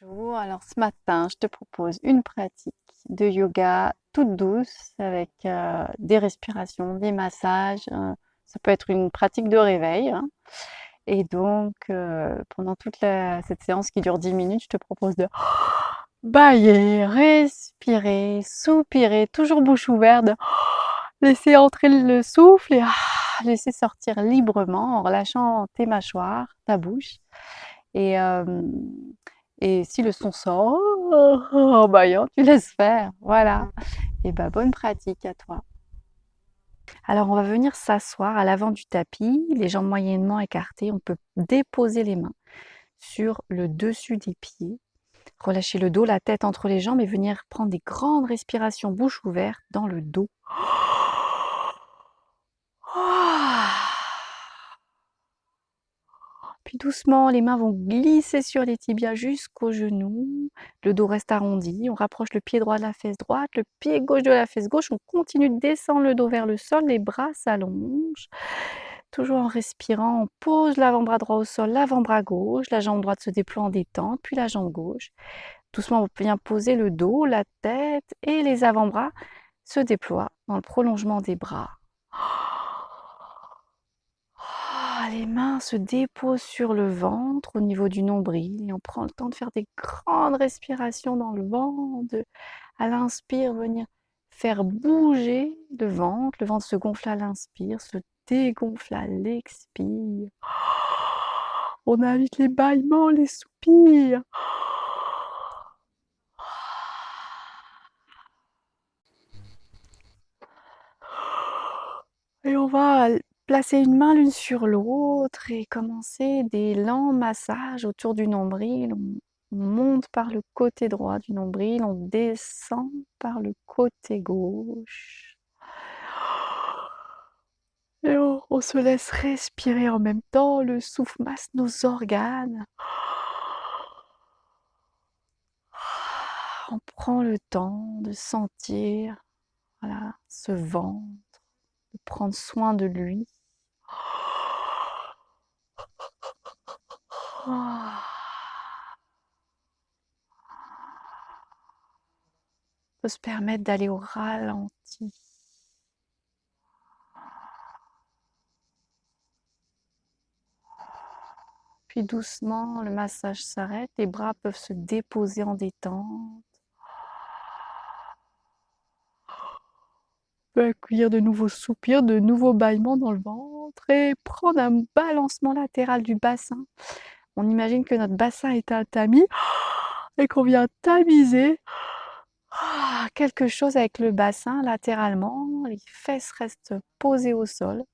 Bonjour, alors ce matin, je te propose une pratique de yoga toute douce avec des respirations, des massages. Ça peut être une pratique de réveil, hein. Et donc, pendant cette séance qui dure 10 minutes, je te propose de bailler, respirer, soupirer, toujours bouche ouverte, laisser entrer le souffle et laisser sortir librement en relâchant tes mâchoires, ta bouche. Et, euh, et si le son sort en baillant, tu laisses faire. Voilà. Et bah, bonne pratique à toi. Alors, on va venir s'asseoir à l'avant du tapis, les jambes moyennement écartées. On peut déposer les mains sur le dessus des pieds. Relâcher le dos, la tête entre les jambes et venir prendre des grandes respirations bouche ouverte dans le dos. Puis doucement, les mains vont glisser sur les tibias jusqu'aux genoux. Le dos reste arrondi. On rapproche le pied droit de la fesse droite, le pied gauche de la fesse gauche. On continue de descendre le dos vers le sol. Les bras s'allongent. Toujours en respirant, on pose l'avant-bras droit au sol, l'avant-bras gauche. La jambe droite se déploie en détente, puis la jambe gauche. Doucement, on vient poser le dos, la tête et les avant-bras se déploient dans le prolongement des bras. Les mains se déposent sur le ventre au niveau du nombril et on prend le temps de faire des grandes respirations dans le ventre. À l'inspire, venir faire bouger le ventre se gonfle à l'inspire, se dégonfle à l'expire. On invite les bâillements, les soupirs. Et on va placer une main l'une sur l'autre et commencer des lents massages autour du nombril. On monte par le côté droit du nombril, on descend par le côté gauche. Et on se laisse respirer en même temps, le souffle masse nos organes. On prend le temps de sentir, voilà, ce ventre, de prendre soin de lui. On peut se permettre d'aller au ralenti. Puis doucement, le massage s'arrête, les bras peuvent se déposer en détente. On peut accueillir de nouveaux soupirs, de nouveaux bâillements dans le ventre et prendre un balancement latéral du bassin. On imagine que notre bassin est un tamis et qu'on vient tamiser quelque chose avec le bassin latéralement. Les fesses restent posées au sol.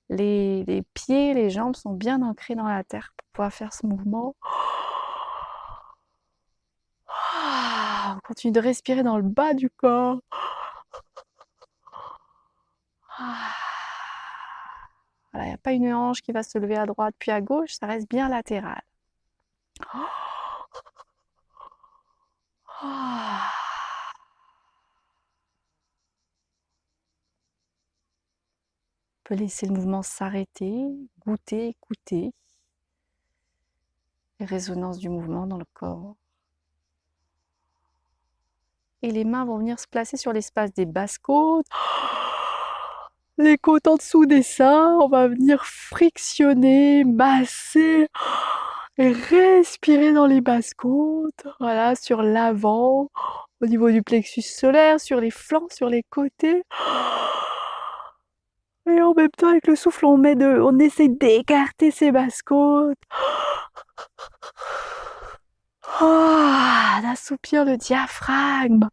Les pieds, les jambes sont bien ancrés dans la terre pour pouvoir faire ce mouvement. On continue de respirer dans le bas du corps. Voilà, il n'y a pas une hanche qui va se lever à droite puis à gauche, ça reste bien latéral. On peut laisser le mouvement s'arrêter, goûter, écouter les résonances du mouvement dans le corps. Et les mains vont venir se placer sur l'espace des basses côtes. Les côtes en dessous des seins, on va venir frictionner, masser et respirer dans les basses côtes. Voilà, sur l'avant, au niveau du plexus solaire, sur les flancs, sur les côtés. Et en même temps, avec le souffle, on essaie d'écarter ses basses côtes. D'assoupir le diaphragme.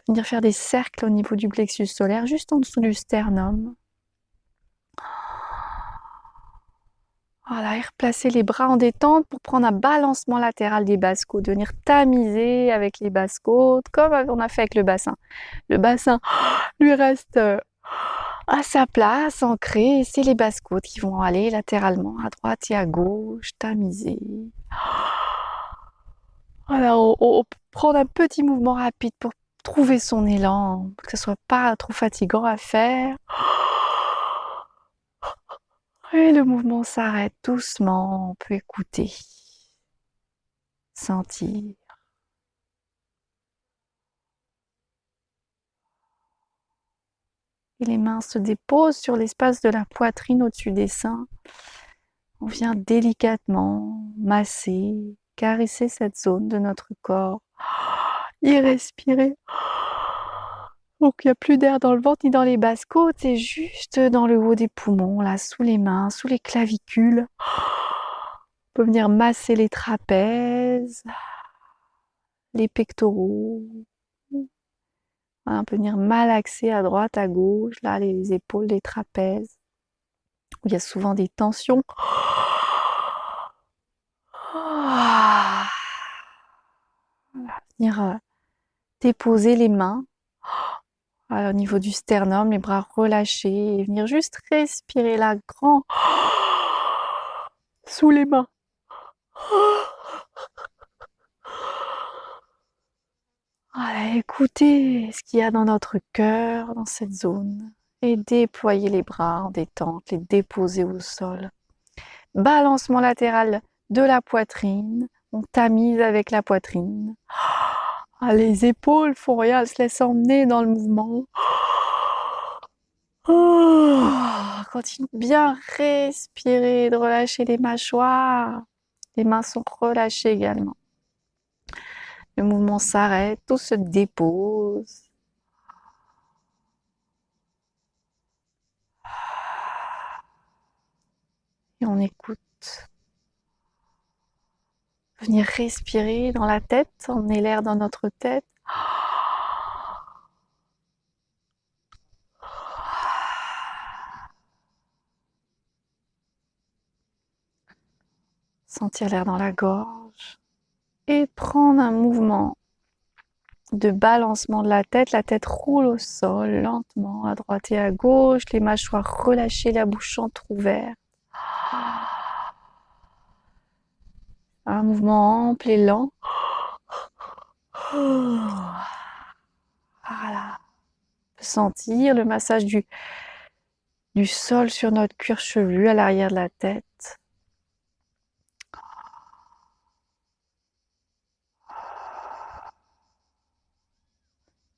Venir faire des cercles au niveau du plexus solaire, juste en dessous du sternum. Voilà, et replacer les bras en détente pour prendre un balancement latéral des basses côtes, venir tamiser avec les basses côtes, comme on a fait avec le bassin. Le bassin lui reste à sa place, ancré, et c'est les basses côtes qui vont aller latéralement, à droite et à gauche, tamiser. Voilà, on peut prendre un petit mouvement rapide pour trouver son élan, pour que ce soit pas trop fatigant à faire. Et le mouvement s'arrête doucement, on peut écouter, sentir. Et les mains se déposent sur l'espace de la poitrine au-dessus des seins. On vient délicatement masser, caresser cette zone de notre corps. Y respirer. Donc il n'y a plus d'air dans le ventre ni dans les basses côtes, c'est juste dans le haut des poumons, là, sous les mains, sous les clavicules. On peut venir masser les trapèzes, les pectoraux. On peut venir malaxer à droite, à gauche, là, les épaules, les trapèzes, où il y a souvent des tensions. Venir déposer les mains au niveau du sternum, les bras relâchés, et venir juste respirer là, grand, sous les mains. Voilà, écoutez ce qu'il y a dans notre cœur, dans cette zone, et déployer les bras en détente, les déposer au sol. Balancement latéral de la poitrine, on tamise avec la poitrine. Les épaules font rien, elles se laissent emmener dans le mouvement. Continue bien respirer, de relâcher les mâchoires. Les mains sont relâchées également. Le mouvement s'arrête, tout se dépose. Et on écoute. Venir respirer dans la tête, emmener l'air dans notre tête. Sentir l'air dans la gorge. Et prendre un mouvement de balancement de la tête roule au sol lentement à droite et à gauche, les mâchoires relâchées, la bouche entrouverte. Un mouvement ample et lent. Voilà. On peut sentir le massage du sol sur notre cuir chevelu à l'arrière de la tête.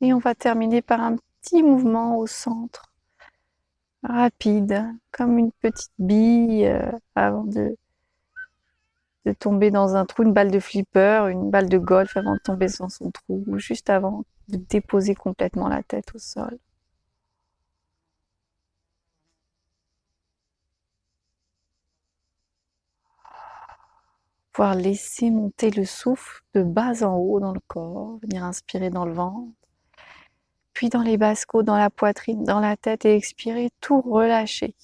Et on va terminer par un petit mouvement au centre, rapide, comme une petite bille avant de tomber dans un trou, une balle de flipper, une balle de golf avant de tomber dans son trou, ou juste avant de déposer complètement la tête au sol. Pouvoir laisser monter le souffle de bas en haut dans le corps, venir inspirer dans le ventre, puis dans les basses côtes, dans la poitrine, dans la tête, et expirer, tout relâcher.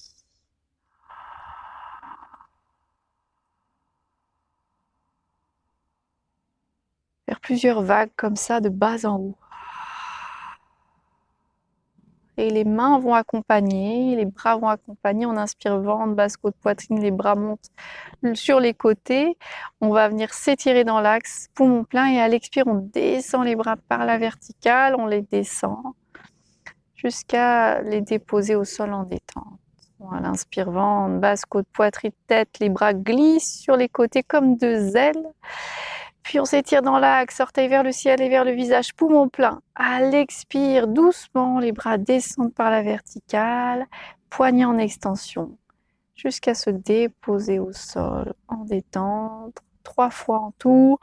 Faire plusieurs vagues comme ça de bas en haut. Et les mains vont accompagner, les bras vont accompagner. On inspire ventre, basse côte, poitrine, les bras montent sur les côtés. On va venir s'étirer dans l'axe, poumon plein, et à l'expire, on descend les bras par la verticale, on les descend jusqu'à les déposer au sol en détente. Voilà, inspire ventre, basse côte, poitrine, tête, les bras glissent sur les côtés comme deux ailes. Puis on s'étire dans l'axe, orteil vers le ciel et vers le visage, poumon plein. À l'expire, doucement, les bras descendent par la verticale, poignets en extension, jusqu'à se déposer au sol en détente. 3 fois en tout.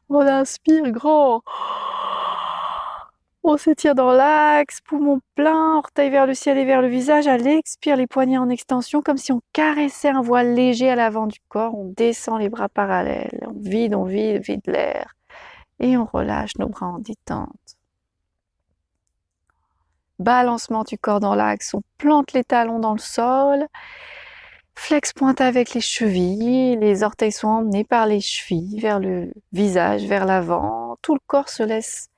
On inspire grand. On s'étire dans l'axe, poumon plein, orteil vers le ciel et vers le visage. À l'expire, les poignets en extension, comme si on caressait un voile léger à l'avant du corps. On descend les bras parallèles. On vide l'air. Et on relâche nos bras en détente. Balancement du corps dans l'axe. On plante les talons dans le sol. Flex pointe avec les chevilles. Les orteils sont emmenés par les chevilles vers le visage, vers l'avant. Tout le corps se laisse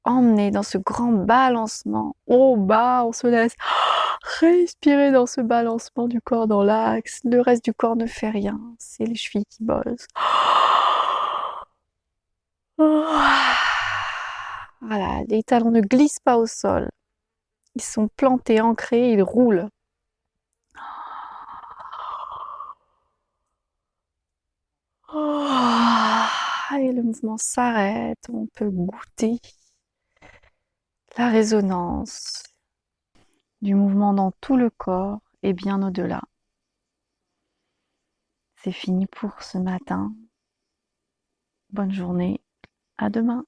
emmener dans ce grand balancement au bas, on se laisse respirer dans ce balancement du corps dans l'axe. Le reste du corps ne fait rien, c'est les chevilles qui bossent. Voilà, les talons ne glissent pas au sol. Ils sont plantés, ancrés, ils roulent. Oh, et le mouvement s'arrête, on peut goûter la résonance du mouvement dans tout le corps et bien au-delà. C'est fini pour ce matin. Bonne journée, à demain.